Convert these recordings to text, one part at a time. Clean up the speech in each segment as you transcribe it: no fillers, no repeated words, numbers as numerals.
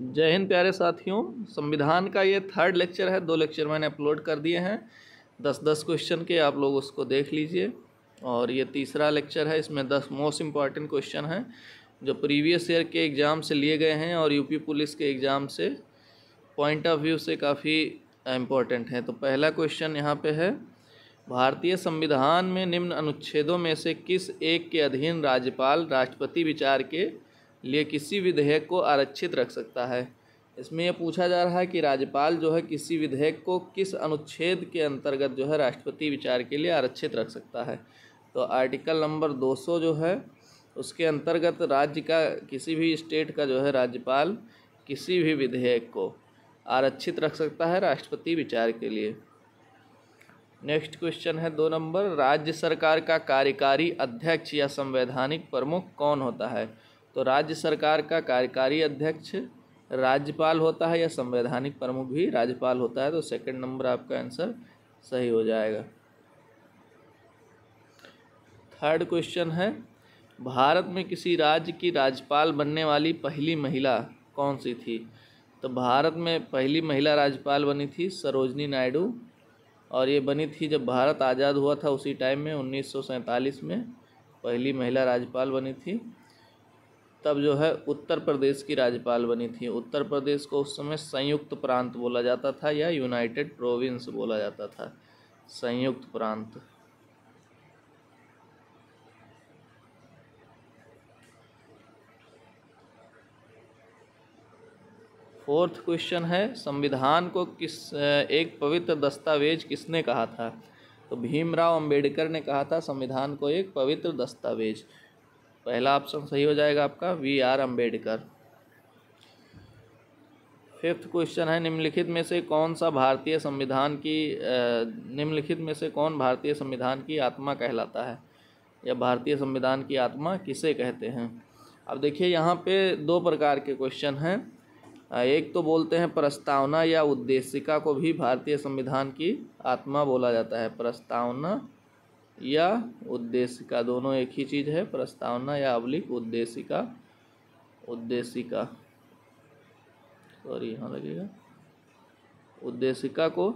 जय हिंद प्यारे साथियों। संविधान का ये थर्ड लेक्चर है। 2 लेक्चर मैंने अपलोड कर दिए हैं 10-10 क्वेश्चन के, आप लोग उसको देख लीजिए। और ये तीसरा लेक्चर है, इसमें 10 मोस्ट इम्पॉर्टेंट क्वेश्चन हैं जो प्रीवियस ईयर के एग्ज़ाम से लिए गए हैं और यूपी पुलिस के एग्ज़ाम से पॉइंट ऑफ व्यू से काफ़ी इम्पॉर्टेंट है। तो पहला क्वेश्चन यहाँ पे है, भारतीय संविधान में निम्न अनुच्छेदों में से किस एक के अधीन राज्यपाल राष्ट्रपति विचार के लिए किसी विधेयक को आरक्षित रख सकता है। इसमें यह पूछा जा रहा है कि राज्यपाल जो है किसी विधेयक को किस अनुच्छेद के अंतर्गत जो है राष्ट्रपति विचार के लिए आरक्षित रख सकता है। तो आर्टिकल नंबर 200 जो है उसके अंतर्गत राज्य का किसी भी स्टेट का जो है राज्यपाल किसी भी विधेयक को आरक्षित रख सकता है राष्ट्रपति विचार के लिए। नेक्स्ट क्वेश्चन है 2 नंबर, राज्य सरकार का कार्यकारी अध्यक्ष या संवैधानिक प्रमुख कौन होता है। तो राज्य सरकार का कार्यकारी अध्यक्ष राज्यपाल होता है या संवैधानिक प्रमुख भी राज्यपाल होता है। तो सेकंड नंबर आपका आंसर सही हो जाएगा। थर्ड क्वेश्चन है, भारत में किसी राज्य की राज्यपाल बनने वाली पहली महिला कौन सी थी। तो भारत में पहली महिला राज्यपाल बनी थी सरोजनी नायडू, और ये बनी थी जब भारत आज़ाद हुआ था उसी टाइम में 1947 में पहली महिला राज्यपाल बनी थी। तब जो है उत्तर प्रदेश की राज्यपाल बनी थी। उत्तर प्रदेश को उस समय संयुक्त प्रांत बोला जाता था या यूनाइटेड प्रोविंस बोला जाता था, संयुक्त प्रांत। फोर्थ क्वेश्चन है, संविधान को एक पवित्र दस्तावेज किसने कहा था। तो भीमराव अंबेडकर ने कहा था संविधान को एक पवित्र दस्तावेज। पहला ऑप्शन सही हो जाएगा आपका, वी.आर. अम्बेडकर। फिफ्थ क्वेश्चन है, निम्नलिखित में से कौन भारतीय संविधान की आत्मा कहलाता है, या भारतीय संविधान की आत्मा किसे कहते हैं। अब देखिए यहाँ पे 2 प्रकार के क्वेश्चन हैं। एक तो बोलते हैं प्रस्तावना या उद्देशिका को भी भारतीय संविधान की आत्मा बोला जाता है। प्रस्तावना या उद्देशिका दोनों एक ही चीज़ है, प्रस्तावना या उद्देशिका। सॉरी यहाँ लगेगा, उद्देशिका को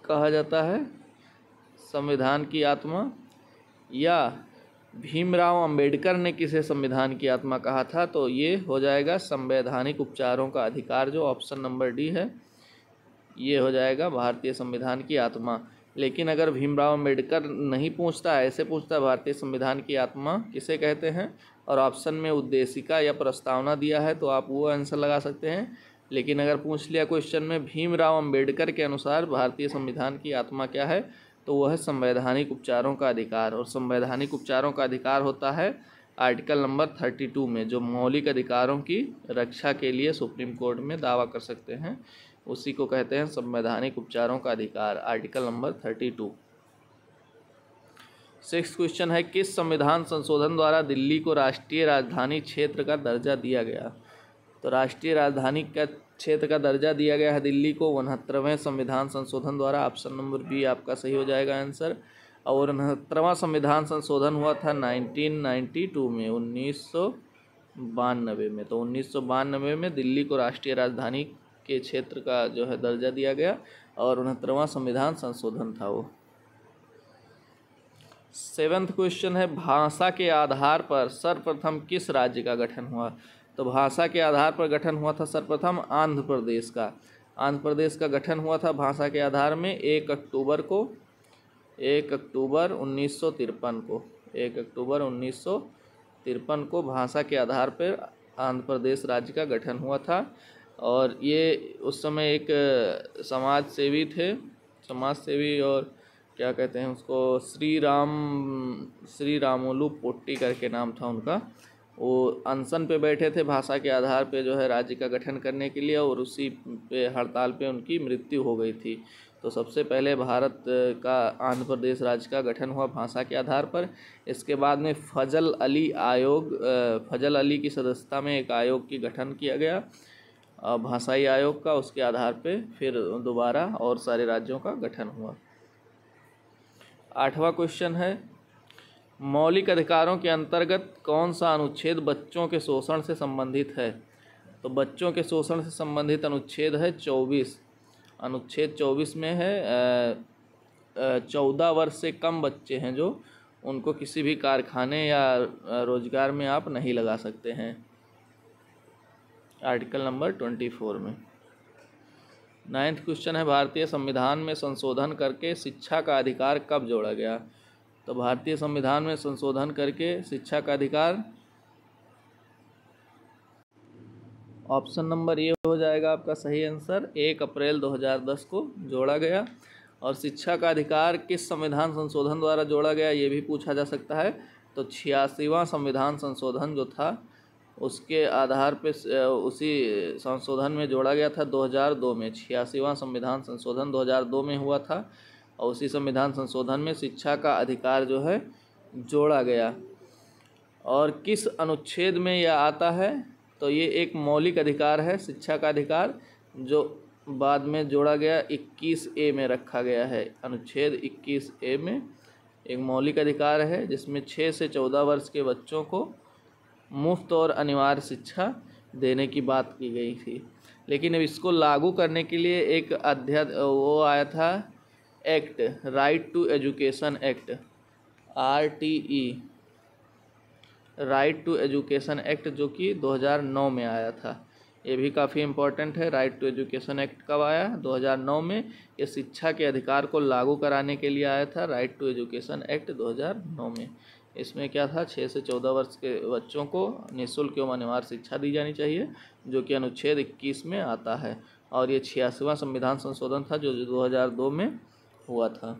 कहा जाता है संविधान की आत्मा। या भीमराव अंबेडकर ने किसे संविधान की आत्मा कहा था, तो ये हो जाएगा संवैधानिक उपचारों का अधिकार, जो ऑप्शन नंबर डी है, ये हो जाएगा भारतीय संविधान की आत्मा। लेकिन अगर भीमराव अंबेडकर नहीं पूछता है, ऐसे पूछता है भारतीय संविधान की आत्मा किसे कहते हैं, और ऑप्शन में उद्देशिका या प्रस्तावना दिया है, तो आप वो आंसर लगा सकते हैं। लेकिन अगर पूछ लिया क्वेश्चन में भीमराव अंबेडकर के अनुसार भारतीय संविधान की आत्मा क्या है, तो वह है संवैधानिक उपचारों का अधिकार। और संवैधानिक उपचारों का अधिकार होता है आर्टिकल नंबर 32 में, जो मौलिक अधिकारों की रक्षा के लिए सुप्रीम कोर्ट में दावा कर सकते हैं, उसी को कहते हैं संवैधानिक उपचारों का अधिकार, आर्टिकल नंबर 32। 6th क्वेश्चन है, किस संविधान संशोधन द्वारा दिल्ली को राष्ट्रीय राजधानी क्षेत्र का दर्जा दिया गया। तो राष्ट्रीय राजधानी का क्षेत्र का दर्जा दिया गया है दिल्ली को 69वें संविधान संशोधन द्वारा। ऑप्शन नंबर बी आपका सही हो जाएगा आंसर। और 69वां संविधान संशोधन हुआ था 1992 में, 1992 में। तो 1992 में दिल्ली को राष्ट्रीय राजधानी के क्षेत्र का जो है दर्जा दिया गया, और 69वां संविधान संशोधन था वो। 7th क्वेश्चन है, भाषा के आधार पर सर्वप्रथम किस राज्य का गठन हुआ। तो भाषा के आधार पर गठन हुआ था सर्वप्रथम आंध्र प्रदेश का। आंध्र प्रदेश का गठन हुआ था भाषा के आधार में 1 अक्टूबर 1953 को भाषा के आधार पर आंध्र प्रदेश राज्य का गठन हुआ था। और ये उस समय एक समाज सेवी और क्या कहते हैं उसको, श्री रामुलु पोट्टी करके नाम था उनका। वो अनशन पे बैठे थे भाषा के आधार पे जो है राज्य का गठन करने के लिए, और उसी पे हड़ताल पे उनकी मृत्यु हो गई थी। तो सबसे पहले भारत का आंध्र प्रदेश राज्य का गठन हुआ भाषा के आधार पर। इसके बाद में फजल अली की सदस्यता में एक आयोग की गठन किया गया, भाषाई आयोग का। उसके आधार पे फिर दोबारा और सारे राज्यों का गठन हुआ। 8वां क्वेश्चन है, मौलिक अधिकारों के अंतर्गत कौन सा अनुच्छेद बच्चों के शोषण से संबंधित है? तो बच्चों के शोषण से संबंधित अनुच्छेद है 24। अनुच्छेद 24 में है 14 वर्ष से कम बच्चे हैं जो उनको किसी भी कारखाने या रोजगार में आप नहीं लगा सकते हैं, आर्टिकल नंबर 24 में। 9th क्वेश्चन है भारतीय संविधान में संशोधन करके शिक्षा का अधिकार कब जोड़ा गया? तो भारतीय संविधान में संशोधन करके शिक्षा का अधिकार, ऑप्शन नंबर ए हो जाएगा आपका सही आंसर, 1 अप्रैल 2010 को जोड़ा गया। और शिक्षा का अधिकार किस संविधान संशोधन द्वारा जोड़ा गया ये भी पूछा जा सकता है। तो 86वां संविधान संशोधन जो था उसके आधार पे उसी संशोधन में जोड़ा गया था 2002 में। 86वां संविधान संशोधन 2002 में हुआ था और उसी संविधान संशोधन में शिक्षा का अधिकार जो है जोड़ा गया। और किस अनुच्छेद में यह आता है? तो ये एक मौलिक अधिकार है, शिक्षा का अधिकार, जो बाद में जोड़ा गया 21A में रखा गया है। अनुच्छेद 21A में एक मौलिक अधिकार है जिसमें 6 से 14 वर्ष के बच्चों को मुफ्त और अनिवार्य शिक्षा देने की बात की गई थी। लेकिन अब इसको लागू करने के लिए एक अध्यादेश वो आया था, act, right to education act, RTE, right to education act, जो कि 2009 में आया था। ये भी काफ़ी इम्पोर्टेंट है। राइट टू एजुकेशन एक्ट कब आया? 2009 में। ये शिक्षा के अधिकार को लागू कराने के लिए आया था, राइट टू एजुकेशन एक्ट 2009 में। इसमें क्या था? 6 से 14 वर्ष के बच्चों को निःशुल्क एवं अनिवार्य शिक्षा दी जानी चाहिए, जो कि अनुच्छेद 21 में आता है। और ये 86वां संविधान संशोधन था जो 2002 में हुआ था।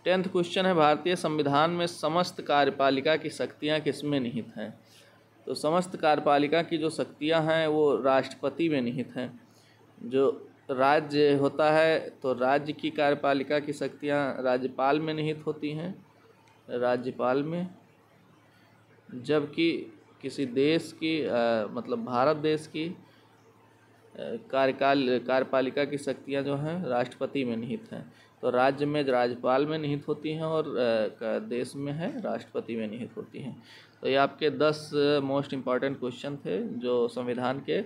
10th क्वेश्चन है भारतीय संविधान में समस्त कार्यपालिका की शक्तियाँ किसमें निहित हैं? तो समस्त कार्यपालिका की जो शक्तियाँ हैं वो राष्ट्रपति में निहित हैं। जो राज्य होता है तो राज्य की कार्यपालिका की शक्तियाँ राज्यपाल में निहित होती हैं, राज्यपाल में। जबकि किसी देश की मतलब भारत देश की कार्यपालिका की शक्तियाँ जो हैं राष्ट्रपति में निहित हैं। तो राज्य में राज्यपाल में निहित होती हैं और देश में है राष्ट्रपति में निहित होती हैं। तो ये आपके 10 मोस्ट इम्पॉर्टेंट क्वेश्चन थे जो संविधान के,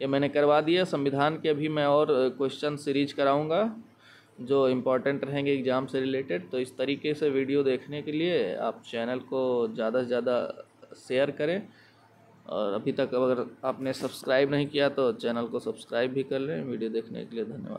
ये मैंने करवा दिया। संविधान के अभी मैं और क्वेश्चन सीरीज कराऊंगा जो इम्पॉर्टेंट रहेंगे एग्ज़ाम से रिलेटेड। तो इस तरीके से वीडियो देखने के लिए आप चैनल को ज़्यादा से ज़्यादा शेयर करें, और अभी तक अगर आपने सब्सक्राइब नहीं किया तो चैनल को सब्सक्राइब भी कर लें। वीडियो देखने के लिए धन्यवाद।